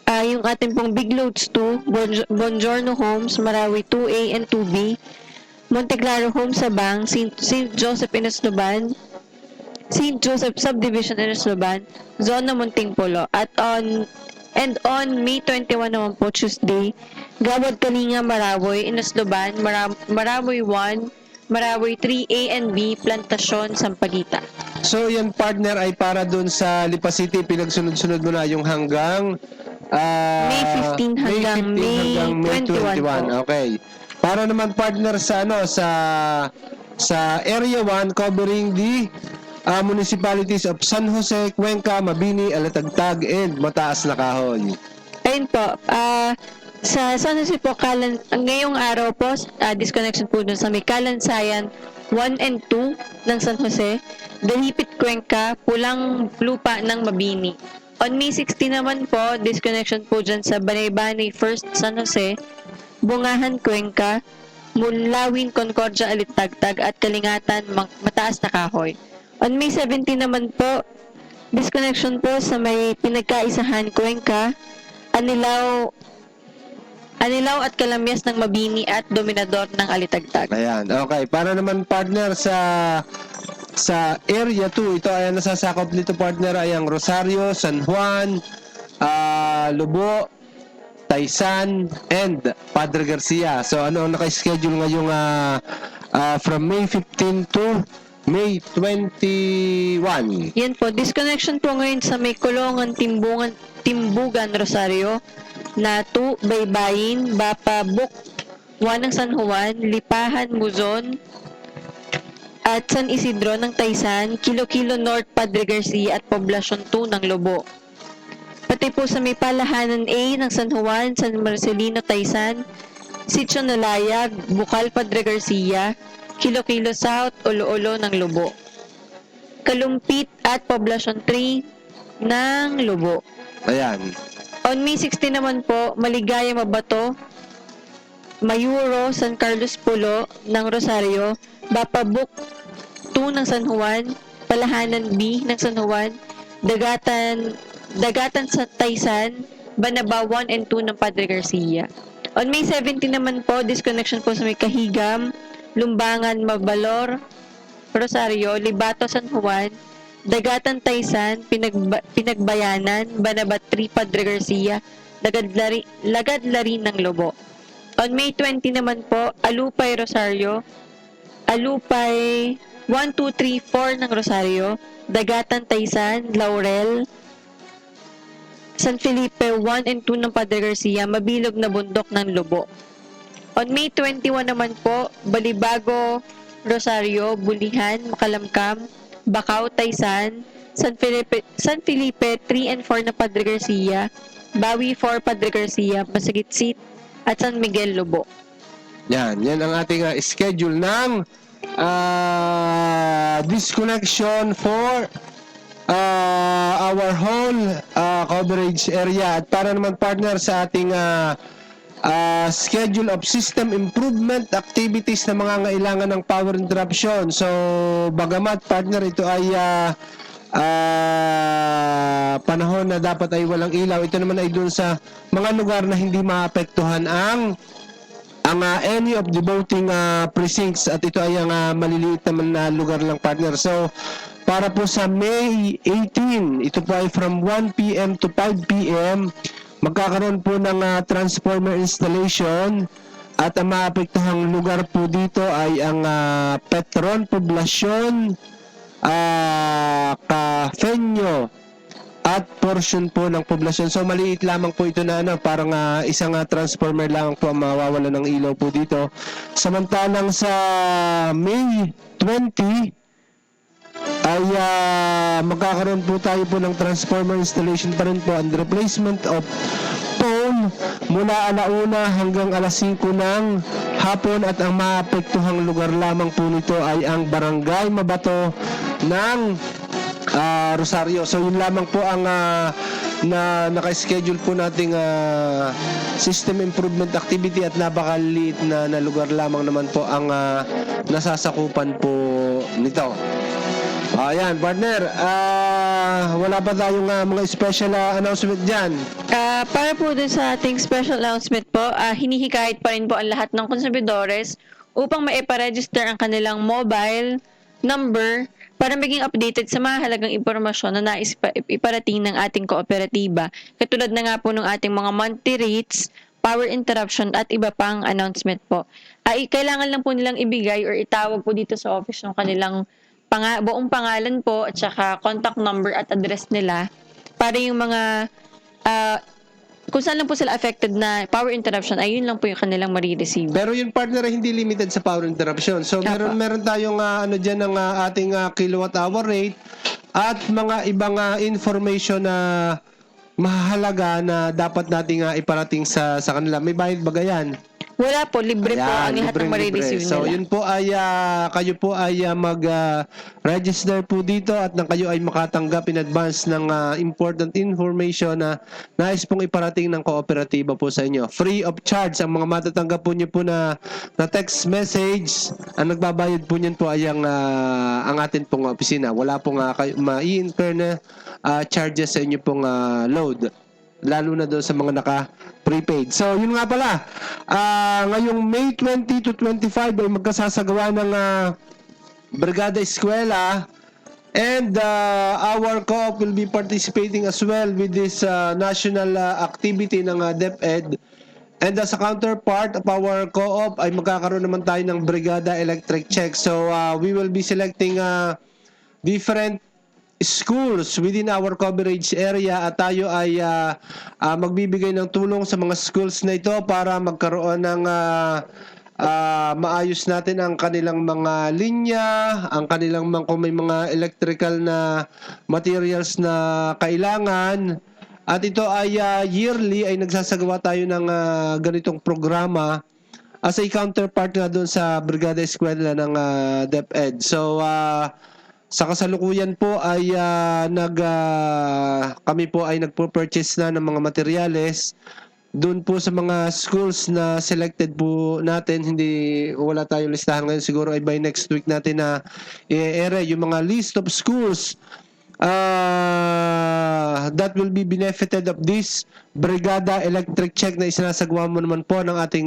yung ating pong Big Loads 2, Bongiorno Homes, Marawi 2A and 2B, Monteclaro Homes, Sabang, St. Joseph Inasloban, St. Joseph Subdivision Inasloban, Zona Munting Polo. At on May 21 naman po, Tuesday, Gawad Kalinga, Marawi, Inasloban, Marawi 1, Marawi 3A and B, Plantasyon, Sampaguita. So, yan partner ay para dun sa Lipa City, pinagsunod-sunod mo na yung hanggang May 15 hanggang May 21 po. Okay. Para naman partner sa sa Area 1 covering the municipalities of San Jose, Cuenca, Mabini, Alatagtag, and Mataas na Kahoy. Ayun po, sa San Jose po, ngayong araw po, disconnection po dun sa may Kalansayan 1 and 2 ng San Jose, Dalipit, Cuenca, Pulang Lupa ng Mabini. On May 16 naman po, disconnection po dyan sa Banay-Banay 1st San Jose, Bungahan, Cuenca, Munlawin, Concordia, Alitagtag, at Kalingatan, Mataas na Kahoy. On May 17 naman po, disconnection po sa may Pinagkaisahan, Cuenca, Anilaw at Kalamyas ng Mabini at Dominador ng Alitagtag. Ayan, okay. Para naman partner sa Area 2, ito ay nasasakop nito partner ay ang Rosario, San Juan, Lubo, Taysan, and Padre Garcia. So ano ang naka-schedule ngayong from May 15 to May 21? Yan po, disconnection po ngayon sa may Kulongan, Timbugan, Rosario, Natu, Baybayin, Bapa, Buk, 1 ng San Juan, Lipahan, Muzon, at San Isidro ng Taysan, Kilo-Kilo North, Padre Garcia, at Poblasyon 2 ng Lobo. Pati po sa may Palahanan A ng San Juan, San Marcelino, Taysan, Sitio Nalayag, Bukal, Padre Garcia, Kilo-Kilo South, Olo-Olo ng Lobo. Kalumpit at Poblasyon 3 ng Lobo. Ayan. On May 16 naman po, Maligaya, Mabato, Mayuro, San Carlos Pulo ng Rosario, Bapabuk 2 ng San Juan, Palahanan B ng San Juan, Dagatan sa Taysan, Banaba 1 and 2 ng Padre Garcia. On May 17 naman po, disconnection po sa may Kahigam, Lumbangan, Mabalor, Rosario, Libato, San Juan, Dagatan Taysan, Pinagbayanan, Banabat 3, Padre Garcia, Lagadlari ng Lobo. On May 20 naman po, Alupay, Rosario, Alupay 1, 2, 3, 4 ng Rosario, Dagatan Taysan, Laurel, San Felipe 1 and 2 ng Padre Garcia, Mabilog na Bundok ng Lobo. On May 21 naman po, Balibago, Rosario, Bulihan, Makalamkam, Bacau, Taysan, San Felipe 3 and 4 na Padre Garcia, Bawi 4, Padre Garcia, Masagitsit, at San Miguel, Lobo. Yan ang ating schedule ng disconnection for our whole coverage area. At para naman partner sa ating schedule of system improvement activities na mga ngailangan ng power interruption. So, bagamat partner ito ay panahon na dapat ay walang ilaw, ito naman ay dun sa mga lugar na hindi maapektuhan ang any of the voting precincts, at ito ay ang maliliit naman na lugar lang partner. So, para po sa May 18. Ito po ay from 1 p.m. to 5 p.m. Magkakaroon po ng transformer installation at ang maapektuhang lugar po dito ay ang Petron Poblacion, Cafeño at portion po ng poblasyon. So maliit lamang po ito na parang isang transformer lang po ang mawawala ng ilaw po dito. Samantalang sa May 20 ay magkakaroon po tayo po ng transformer installation pa rin po and replacement of pole mula alauna hanggang alas 5 ng hapon at ang maapektuhang lugar lamang po nito ay ang Barangay Mabato ng Rosario. So yun lamang po ang na naka-schedule po nating system improvement activity at napakaliit na lugar lamang naman po ang nasasakupan po nito. Ayan, partner, wala pa tayong mga special announcement dyan? Para po dun sa ating special announcement po, hinihikayat pa rin po ang lahat ng konsumidores upang maiparegister ang kanilang mobile number para maging updated sa mahalagang impormasyon na nais iparating ng ating kooperatiba. Katulad na nga po ng ating mga monthly rates, power interruption at iba pang announcement po. Kailangan lang po nilang ibigay or itawag po dito sa office ng kanilang buong pangalan po at saka contact number at address nila para yung mga kung saan lang po sila affected na power interruption ay yun lang po yung kanilang marireceive. Pero yung partner ay hindi limited sa power interruption. So meron tayong diyan ng ating kilowatt hour rate at mga ibang information na mahalaga na dapat nating iparating sa kanila. May bayad ba yan? Wala po, libre po ang lahat ng marireceive nila. So yun po ay kayo po ay mag-register po dito at nang kayo ay makatanggap in advance ng important information na nais pong iparating ng kooperatiba po sa inyo. Free of charge ang mga matatanggap po niyo po na text message. Ang nagbabayad po niyan po ay ang atin pong opisina. Wala pong ma-i-incur na charges sa inyo pong load. Lalo na doon sa mga naka-prepaid. So, yun nga pala. Ngayong May 20 to 25 ay magkasasagawa ng Brigada Eskwela and our co-op will be participating as well with this national activity ng DepEd. And as a counterpart of our co-op ay magkakaroon naman tayo ng Brigada Electric Check. So, we will be selecting different schools within our coverage area at tayo ay magbibigay ng tulong sa mga schools na ito para magkaroon ng maayos natin ang kanilang mga linya, ang kanilang kung may mga electrical na materials na kailangan. At ito ay yearly ay nagsasagawa tayo ng ganitong programa as a counterpart na doon sa Brigada Eskwela ng DepEd. So, sa kasalukuyan po ay kami po ay nagpo-purchase na ng mga materyales doon po sa mga schools na selected po natin. Wala tayong listahan ngayon, siguro ay by next week natin na i-ere yung mga list of schools that will be benefited of this Brigada Electric Check na isinasagawa mo naman po ng ating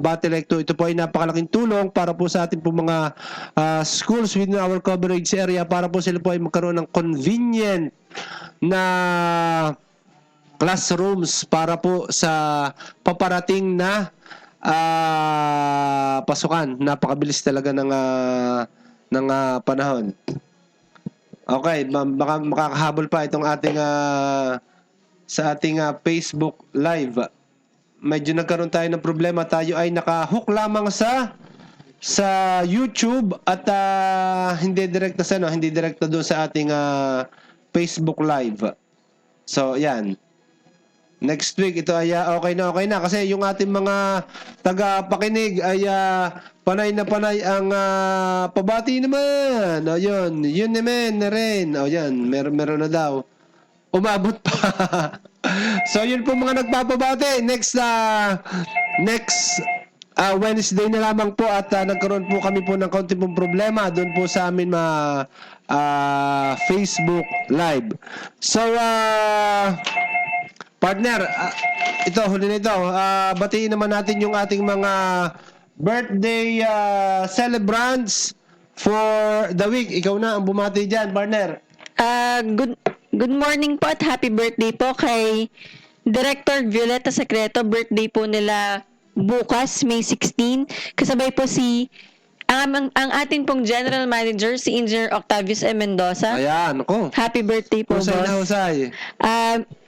Batelecto. Ito po ay napakalaking tulong para po sa ating po mga schools within our coverage area para po sila po ay magkaroon ng convenient na classrooms para po sa paparating na pasukan. Napakabilis talaga ng panahon. Okay, baka makakahabol pa itong ating sa ating Facebook Live. Medyo nagkaroon tayo ng problema. Tayo ay naka-hook lamang sa YouTube at hindi direkta hindi direkta doon sa ating Facebook Live. So, yan. Next week, ito ay okay na kasi yung ating mga taga-pakinig ay panay na panay ang pabati naman. O yun naman na rin. O yan, meron na daw. Umabot pa. So yun po mga nagpapabati. Next Wednesday na lamang po at nagkaroon po kami po ng konti pong problema doon po sa amin Facebook Live. So, partner, ito, huli na ito. Batiin naman natin yung ating mga birthday celebrants for the week. Ikaw na ang bumati dyan, partner. Good morning po at happy birthday po kay Director Violeta Secreto. Birthday po nila bukas, May 16. Kasabay po ang ating pong General Manager, si Engineer Octavius M. Mendoza. Ayan, ako. Happy birthday po, Husay na boss. husay.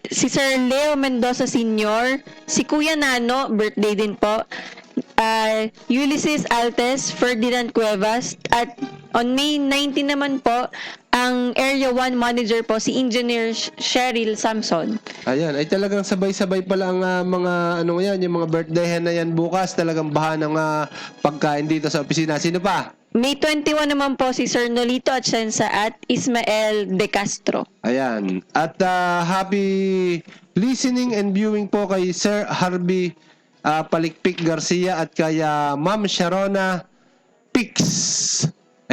Si Sir Leo Mendoza Sr., si Kuya Nano, birthday din po. Ulysses Altes, Ferdinand Cuevas, at on May 19 naman po, ang Area 1 Manager po, si Engineer Cheryl Samson. Ayan, ay talagang sabay-sabay pala ang mga ano yan, yung mga birthday na yan bukas, talagang baha ng pagkain dito sa opisina. Sino pa? May 21 naman po si Sir Nolito Atienza at Ismael De Castro. Ayan. At happy listening and viewing po kay Sir Harvey Palikpik Garcia at kay Ma'am Sharona Pix.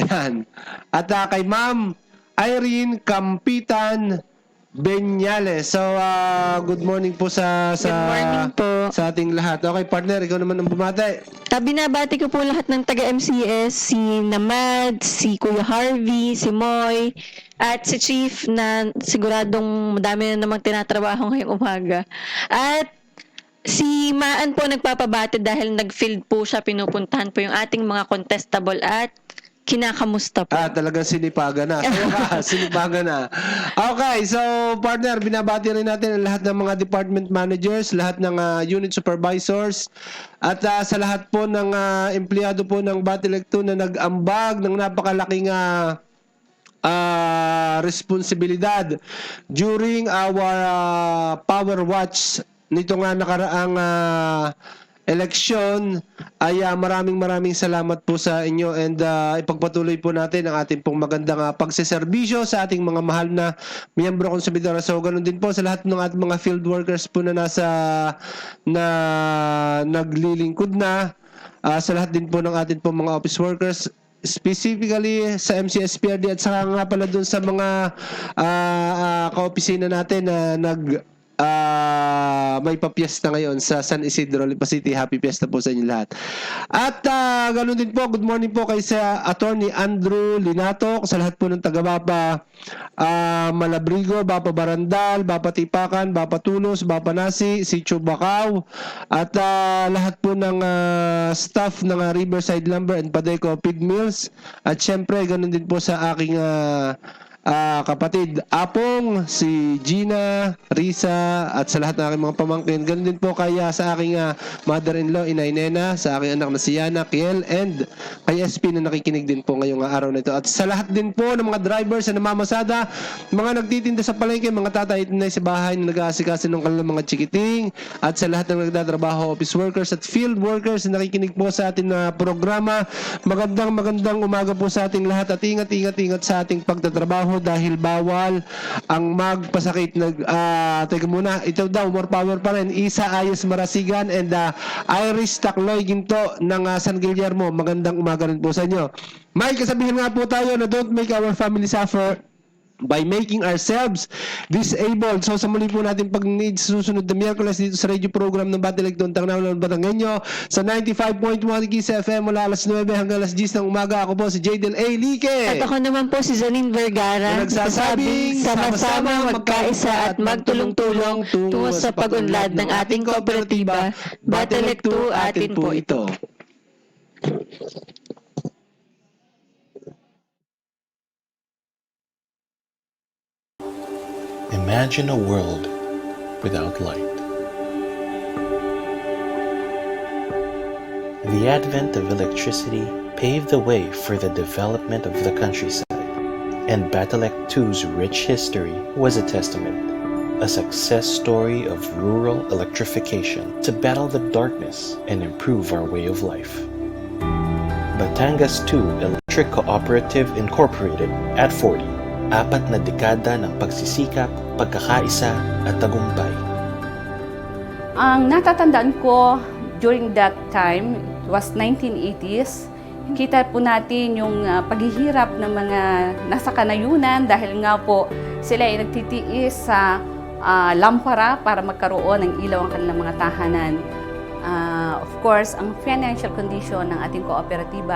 Ayan. At kay Ma'am Irene Campitan Benyales. So, good morning po sa Good morning po. sa ating lahat. Okay, partner, ikaw naman ang bumati. Binabati ko po lahat ng taga-MCS, si Namad, si Kuya Harvey, si Moy, at si Chief na siguradong madami na namang tinatrabaho ngayong umaga. At si Maan po nagpapabati dahil nag-field po siya, pinupuntahan po yung ating mga contestable at kinakamusta po. Talagang sinipagan na. Sinipagan na. Okay, so partner, binabati rin natin ang lahat ng mga department managers, lahat ng unit supervisors, at sa lahat po ng empleyado po ng Batilec 2 na nag-ambag ng napakalaking responsibilidad during our Power Watch nito nga nakaraang eleksyon. Ay maraming salamat po sa inyo, and ipagpatuloy po natin ang ating pong magandang pagseserbisyo sa ating mga mahal na miyembro konsumidor. So ganun din po sa lahat ng ating mga field workers po na naglilingkod na, sa lahat din po ng ating pong mga office workers, specifically sa MCSPRD, at saka nga pala dun sa mga kaopisina natin na may papiesta ngayon sa San Isidro, Lipa City. Happy fiesta po sa inyo lahat. At ganoon din po, good morning po kay sa Attorney Andrew Linatok, sa lahat po ng taga-Bapa Malabrigo, Bapa Barandal, Bapa Tipakan, Bapa Tulos, Bapa Nasi, Sitio Bacau, at lahat po ng staff ng Riverside Lumber and Padeco Pig Mills. At syempre, ganoon din po sa aking kapatid Apong, si Gina, Risa, at sa lahat ng aking mga pamangkin. Ganun din po kaya sa aking mother-in-law, Inay Nena, sa aking anak na si Yana, Kiel, and kay SP na nakikinig din po ngayong araw na ito. At sa lahat din po ng mga drivers na namamasada, mga nagtitinda sa palengke, mga tatay na sa bahay na nag-aasikaso ng kanilang mga chikiting, at sa lahat ng nagtatrabaho, office workers at field workers na nakikinig po sa ating programa. Magandang umaga po sa ating lahat, at ingat sa ating pagtatrabaho dahil bawal ang magpasakit. Teka muna, ito daw, more power pa rin. Isa Ayos Marasigan and Iris Tacloy Ginto ng San Guillermo. Magandang umaga rin po sa inyo. May kasabihan nga po tayo na don't make our family suffer by making ourselves disabled. So sa muli po natin pag-need susunod na Miyerkules dito sa radio program ng Batilec 2 Tanglaw Ng Batangueño sa 95.1 Kiss FM mula alas 9 hanggang alas 10 ng umaga. Ako po si Jadel A. Lique. At ako naman po si Zanin Vergara, Na nagsasabing sama-sama, magkaisa at magtulong-tulong tungo sa pag-unlad ng ating kooperatiba. Batilec 2, atin po ito. Imagine a world without light. The advent of electricity paved the way for the development of the countryside, and Batilec 2's rich history was a testament, a success story of rural electrification to battle the darkness and improve our way of life. Batangas 2 Electric Cooperative Incorporated at 40. 4 na dekada ng pagsisikap, pagkakaisa at tagumpay. Ang natatandaan ko during that time, it was 1980s, kita po natin yung paghihirap ng mga nasa kanayunan dahil nga po sila ay nagtitiis sa lampara para magkaroon ng ilaw ang kanilang mga tahanan. Of course, ang financial condition ng ating kooperatiba